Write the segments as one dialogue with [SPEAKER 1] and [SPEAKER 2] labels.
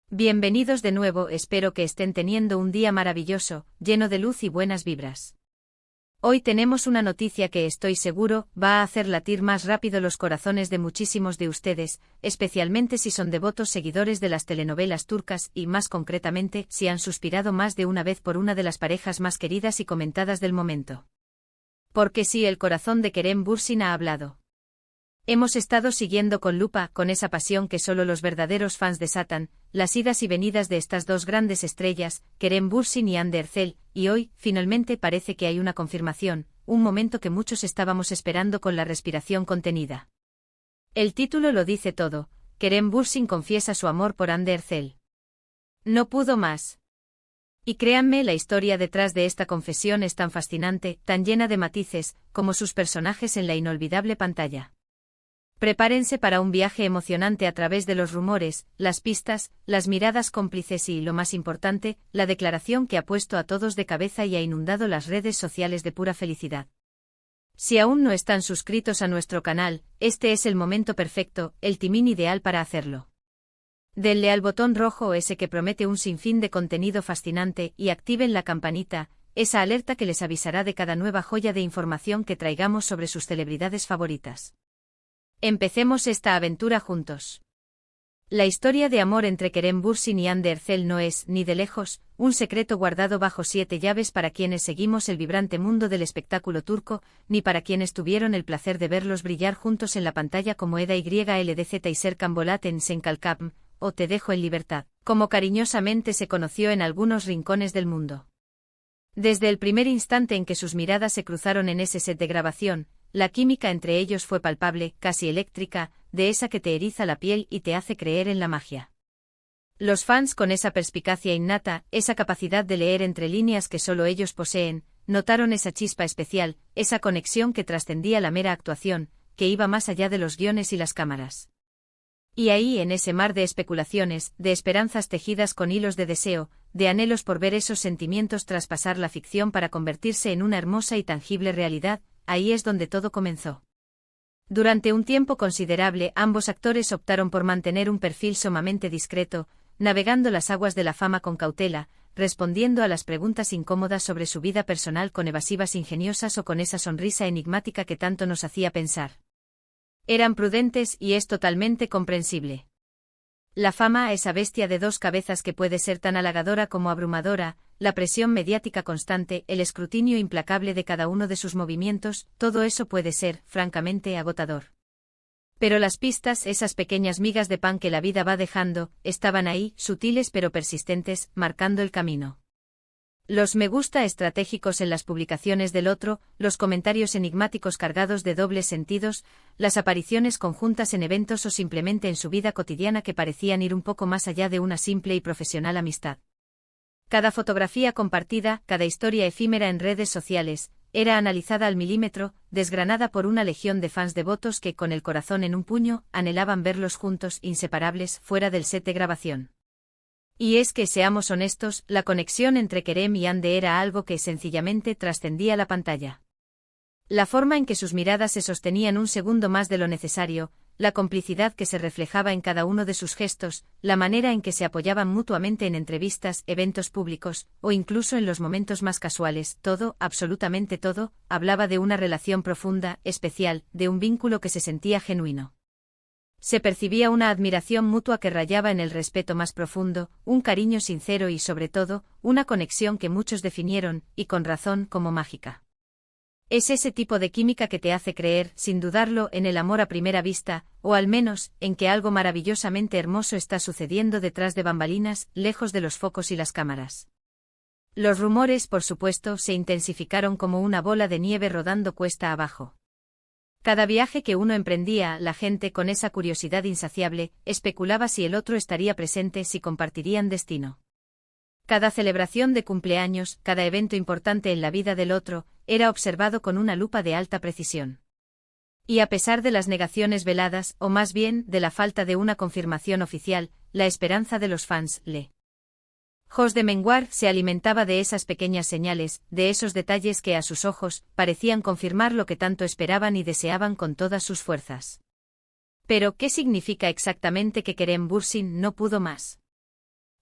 [SPEAKER 1] Bienvenidos de nuevo, espero que estén teniendo un día maravilloso, lleno de luz y buenas vibras. Hoy tenemos una noticia que estoy seguro va a hacer latir más rápido los corazones de muchísimos de ustedes, especialmente si son devotos seguidores de las telenovelas turcas y, más concretamente, si han suspirado más de una vez por una de las parejas más queridas y comentadas del momento. Porque sí, el corazón de Kerem Bürsin ha hablado. Hemos estado siguiendo con lupa, con esa pasión que solo los verdaderos fans desatan, las idas y venidas de estas dos grandes estrellas, Kerem Bürsin y Hande Erçel, y hoy, finalmente parece que hay una confirmación, un momento que muchos estábamos esperando con la respiración contenida. El título lo dice todo, Kerem Bürsin confiesa su amor por Hande Erçel. No pudo más. Y créanme, la historia detrás de esta confesión es tan fascinante, tan llena de matices, como sus personajes en la inolvidable pantalla. Prepárense para un viaje emocionante a través de los rumores, las pistas, las miradas cómplices y, lo más importante, la declaración que ha puesto a todos de cabeza y ha inundado las redes sociales de pura felicidad. Si aún no están suscritos a nuestro canal, este es el momento perfecto, el timing ideal para hacerlo. Denle al botón rojo ese que promete un sinfín de contenido fascinante y activen la campanita, esa alerta que les avisará de cada nueva joya de información que traigamos sobre sus celebridades favoritas. Empecemos esta aventura juntos. La historia de amor entre Kerem Bürsin y Hande Erçel no es, ni de lejos, un secreto guardado bajo 7 llaves para quienes seguimos el vibrante mundo del espectáculo turco, ni para quienes tuvieron el placer de verlos brillar juntos en la pantalla como Eda YLDZ y Serkan Bolat en Sen Kalkam, o Te dejo en libertad, como cariñosamente se conoció en algunos rincones del mundo. Desde el primer instante en que sus miradas se cruzaron en ese set de grabación, la química entre ellos fue palpable, casi eléctrica, de esa que te eriza la piel y te hace creer en la magia. Los fans, con esa perspicacia innata, esa capacidad de leer entre líneas que solo ellos poseen, notaron esa chispa especial, esa conexión que trascendía la mera actuación, que iba más allá de los guiones y las cámaras. Y ahí, en ese mar de especulaciones, de esperanzas tejidas con hilos de deseo, de anhelos por ver esos sentimientos traspasar la ficción para convertirse en una hermosa y tangible realidad, ahí es donde todo comenzó. Durante un tiempo considerable, ambos actores optaron por mantener un perfil sumamente discreto, navegando las aguas de la fama con cautela, respondiendo a las preguntas incómodas sobre su vida personal con evasivas ingeniosas o con esa sonrisa enigmática que tanto nos hacía pensar. Eran prudentes y es totalmente comprensible. La fama, esa bestia de dos cabezas que puede ser tan halagadora como abrumadora, la presión mediática constante, el escrutinio implacable de cada uno de sus movimientos, todo eso puede ser, francamente, agotador. Pero las pistas, esas pequeñas migas de pan que la vida va dejando, estaban ahí, sutiles pero persistentes, marcando el camino. Los me gusta estratégicos en las publicaciones del otro, los comentarios enigmáticos cargados de dobles sentidos, las apariciones conjuntas en eventos o simplemente en su vida cotidiana que parecían ir un poco más allá de una simple y profesional amistad. Cada fotografía compartida, cada historia efímera en redes sociales, era analizada al milímetro, desgranada por una legión de fans devotos que, con el corazón en un puño, anhelaban verlos juntos, inseparables, fuera del set de grabación. Y es que, seamos honestos, la conexión entre Kerem y Hande era algo que sencillamente trascendía la pantalla. La forma en que sus miradas se sostenían un segundo más de lo necesario, la complicidad que se reflejaba en cada uno de sus gestos, la manera en que se apoyaban mutuamente en entrevistas, eventos públicos, o incluso en los momentos más casuales, todo, absolutamente todo, hablaba de una relación profunda, especial, de un vínculo que se sentía genuino. Se percibía una admiración mutua que rayaba en el respeto más profundo, un cariño sincero y, sobre todo, una conexión que muchos definieron, y con razón, como mágica. Es ese tipo de química que te hace creer, sin dudarlo, en el amor a primera vista, o al menos, en que algo maravillosamente hermoso está sucediendo detrás de bambalinas, lejos de los focos y las cámaras. Los rumores, por supuesto, se intensificaron como una bola de nieve rodando cuesta abajo. Cada viaje que uno emprendía, la gente, con esa curiosidad insaciable, especulaba si el otro estaría presente, si compartirían destino. Cada celebración de cumpleaños, cada evento importante en la vida del otro, era observado con una lupa de alta precisión. Y a pesar de las negaciones veladas, o más bien, de la falta de una confirmación oficial, la esperanza de los fans, Jos de menguar, se alimentaba de esas pequeñas señales, de esos detalles que a sus ojos, parecían confirmar lo que tanto esperaban y deseaban con todas sus fuerzas. Pero, ¿qué significa exactamente que Kerem Bürsin no pudo más?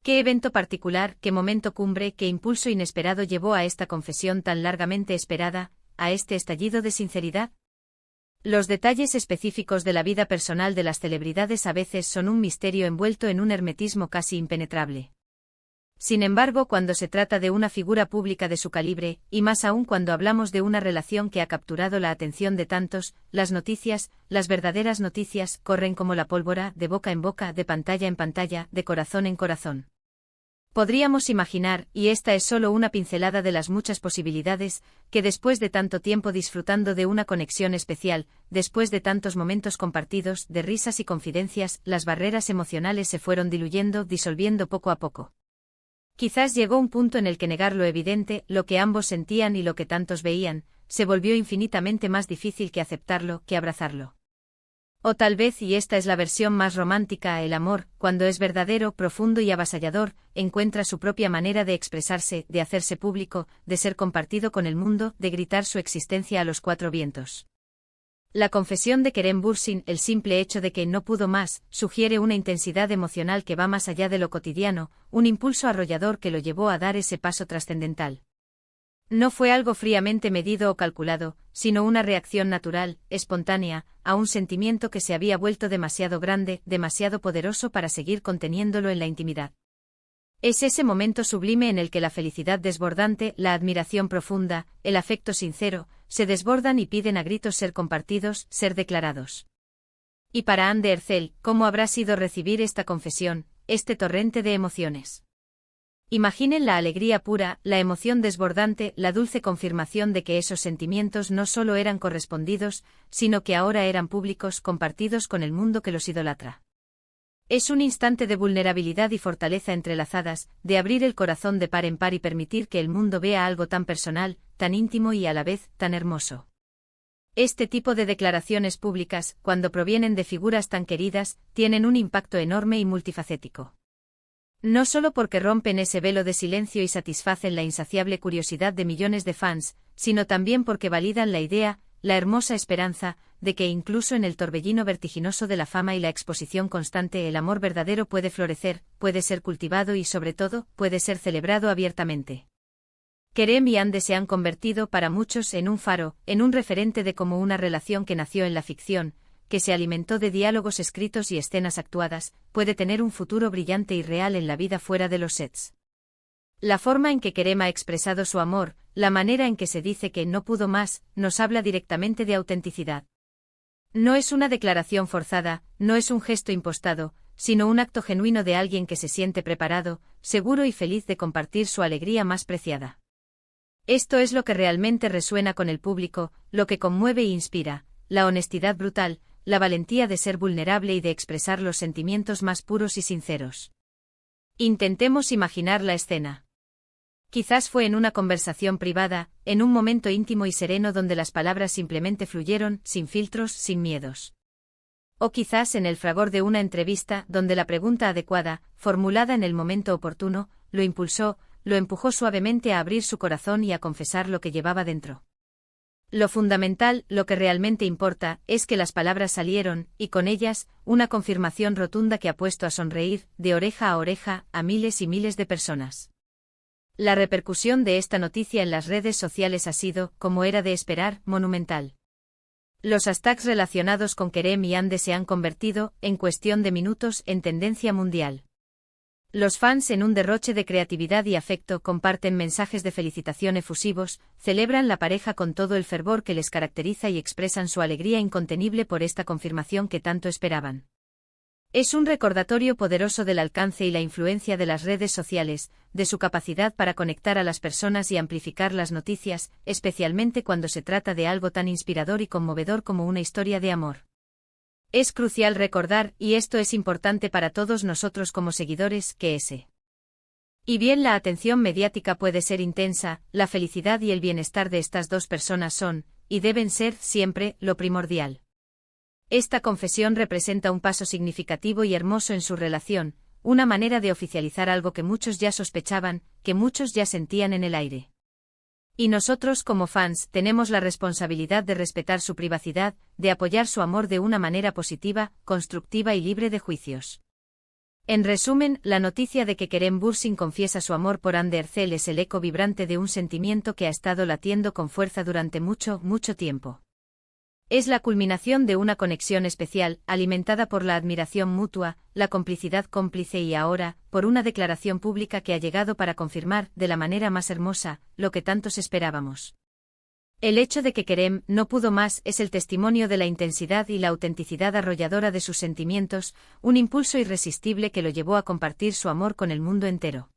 [SPEAKER 1] ¿Qué evento particular, qué momento cumbre, qué impulso inesperado llevó a esta confesión tan largamente esperada, a este estallido de sinceridad? Los detalles específicos de la vida personal de las celebridades a veces son un misterio envuelto en un hermetismo casi impenetrable. Sin embargo, cuando se trata de una figura pública de su calibre, y más aún cuando hablamos de una relación que ha capturado la atención de tantos, las noticias, las verdaderas noticias, corren como la pólvora, de boca en boca, de pantalla en pantalla, de corazón en corazón. Podríamos imaginar, y esta es solo una pincelada de las muchas posibilidades, que después de tanto tiempo disfrutando de una conexión especial, después de tantos momentos compartidos, de risas y confidencias, las barreras emocionales se fueron diluyendo, disolviendo poco a poco. Quizás llegó un punto en el que negar lo evidente, lo que ambos sentían y lo que tantos veían, se volvió infinitamente más difícil que aceptarlo, que abrazarlo. O tal vez, y esta es la versión más romántica, el amor, cuando es verdadero, profundo y avasallador, encuentra su propia manera de expresarse, de hacerse público, de ser compartido con el mundo, de gritar su existencia a los cuatro vientos. La confesión de Kerem Bürsin, el simple hecho de que no pudo más, sugiere una intensidad emocional que va más allá de lo cotidiano, un impulso arrollador que lo llevó a dar ese paso trascendental. No fue algo fríamente medido o calculado, sino una reacción natural, espontánea, a un sentimiento que se había vuelto demasiado grande, demasiado poderoso para seguir conteniéndolo en la intimidad. Es ese momento sublime en el que la felicidad desbordante, la admiración profunda, el afecto sincero, se desbordan y piden a gritos ser compartidos, ser declarados. Y para Anne de Herzel, ¿cómo habrá sido recibir esta confesión, este torrente de emociones? Imaginen la alegría pura, la emoción desbordante, la dulce confirmación de que esos sentimientos no solo eran correspondidos, sino que ahora eran públicos, compartidos con el mundo que los idolatra. Es un instante de vulnerabilidad y fortaleza entrelazadas, de abrir el corazón de par en par y permitir que el mundo vea algo tan personal, tan íntimo y a la vez, tan hermoso. Este tipo de declaraciones públicas, cuando provienen de figuras tan queridas, tienen un impacto enorme y multifacético. No solo porque rompen ese velo de silencio y satisfacen la insaciable curiosidad de millones de fans, sino también porque validan la idea, la hermosa esperanza, de que incluso en el torbellino vertiginoso de la fama y la exposición constante el amor verdadero puede florecer, puede ser cultivado y sobre todo, puede ser celebrado abiertamente. Kerem y Anne se han convertido para muchos en un faro, en un referente de cómo una relación que nació en la ficción, que se alimentó de diálogos escritos y escenas actuadas, puede tener un futuro brillante y real en la vida fuera de los sets. La forma en que Kerem ha expresado su amor, la manera en que se dice que no pudo más, nos habla directamente de autenticidad. No es una declaración forzada, no es un gesto impostado, sino un acto genuino de alguien que se siente preparado, seguro y feliz de compartir su alegría más preciada. Esto es lo que realmente resuena con el público, lo que conmueve e inspira, la honestidad brutal, la valentía de ser vulnerable y de expresar los sentimientos más puros y sinceros. Intentemos imaginar la escena. Quizás fue en una conversación privada, en un momento íntimo y sereno donde las palabras simplemente fluyeron, sin filtros, sin miedos. O quizás en el fragor de una entrevista donde la pregunta adecuada, formulada en el momento oportuno, lo impulsó, lo empujó suavemente a abrir su corazón y a confesar lo que llevaba dentro. Lo fundamental, lo que realmente importa, es que las palabras salieron, y con ellas, una confirmación rotunda que ha puesto a sonreír, de oreja a oreja, a miles y miles de personas. La repercusión de esta noticia en las redes sociales ha sido, como era de esperar, monumental. Los hashtags relacionados con Kerem y Anne se han convertido, en cuestión de minutos, en tendencia mundial. Los fans, en un derroche de creatividad y afecto, comparten mensajes de felicitación efusivos, celebran la pareja con todo el fervor que les caracteriza y expresan su alegría incontenible por esta confirmación que tanto esperaban. Es un recordatorio poderoso del alcance y la influencia de las redes sociales, de su capacidad para conectar a las personas y amplificar las noticias, especialmente cuando se trata de algo tan inspirador y conmovedor como una historia de amor. Es crucial recordar, y esto es importante para todos nosotros como seguidores, que y bien la atención mediática puede ser intensa, la felicidad y el bienestar de estas dos personas son, y deben ser, siempre, lo primordial. Esta confesión representa un paso significativo y hermoso en su relación, una manera de oficializar algo que muchos ya sospechaban, que muchos ya sentían en el aire. Y nosotros como fans tenemos la responsabilidad de respetar su privacidad, de apoyar su amor de una manera positiva, constructiva y libre de juicios. En resumen, la noticia de que Kerem Bürsin confiesa su amor por Hande Erçel es el eco vibrante de un sentimiento que ha estado latiendo con fuerza durante mucho, mucho tiempo. Es la culminación de una conexión especial, alimentada por la admiración mutua, la complicidad cómplice y ahora, por una declaración pública que ha llegado para confirmar, de la manera más hermosa, lo que tantos esperábamos. El hecho de que Kerem no pudo más es el testimonio de la intensidad y la autenticidad arrolladora de sus sentimientos, un impulso irresistible que lo llevó a compartir su amor con el mundo entero.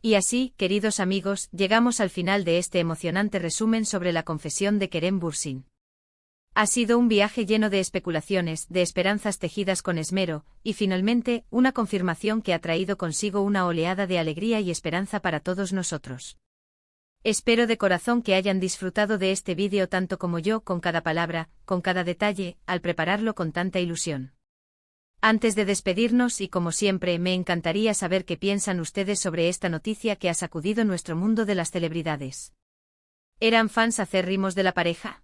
[SPEAKER 1] Y así, queridos amigos, llegamos al final de este emocionante resumen sobre la confesión de Kerem Bürsin. Ha sido un viaje lleno de especulaciones, de esperanzas tejidas con esmero, y finalmente, una confirmación que ha traído consigo una oleada de alegría y esperanza para todos nosotros. Espero de corazón que hayan disfrutado de este vídeo tanto como yo, con cada palabra, con cada detalle, al prepararlo con tanta ilusión. Antes de despedirnos y como siempre, me encantaría saber qué piensan ustedes sobre esta noticia que ha sacudido nuestro mundo de las celebridades. ¿Eran fans acérrimos de la pareja?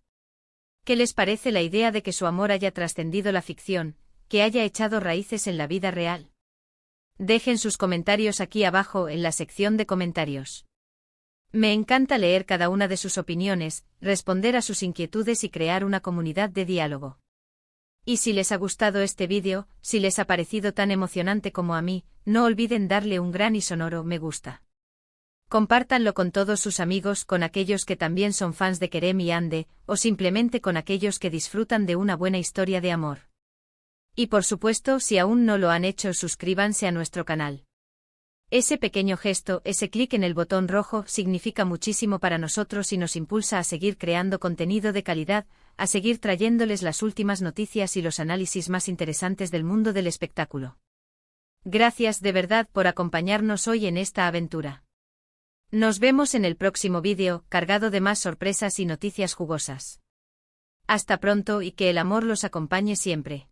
[SPEAKER 1] ¿Qué les parece la idea de que su amor haya trascendido la ficción, que haya echado raíces en la vida real? Dejen sus comentarios aquí abajo en la sección de comentarios. Me encanta leer cada una de sus opiniones, responder a sus inquietudes y crear una comunidad de diálogo. Y si les ha gustado este vídeo, si les ha parecido tan emocionante como a mí, no olviden darle un gran y sonoro me gusta. Compártanlo con todos sus amigos, con aquellos que también son fans de Kerem y Hande, o simplemente con aquellos que disfrutan de una buena historia de amor. Y por supuesto, si aún no lo han hecho, suscríbanse a nuestro canal. Ese pequeño gesto, ese clic en el botón rojo, significa muchísimo para nosotros y nos impulsa a seguir creando contenido de calidad, a seguir trayéndoles las últimas noticias y los análisis más interesantes del mundo del espectáculo. Gracias de verdad por acompañarnos hoy en esta aventura. Nos vemos en el próximo vídeo, cargado de más sorpresas y noticias jugosas. Hasta pronto y que el amor los acompañe siempre.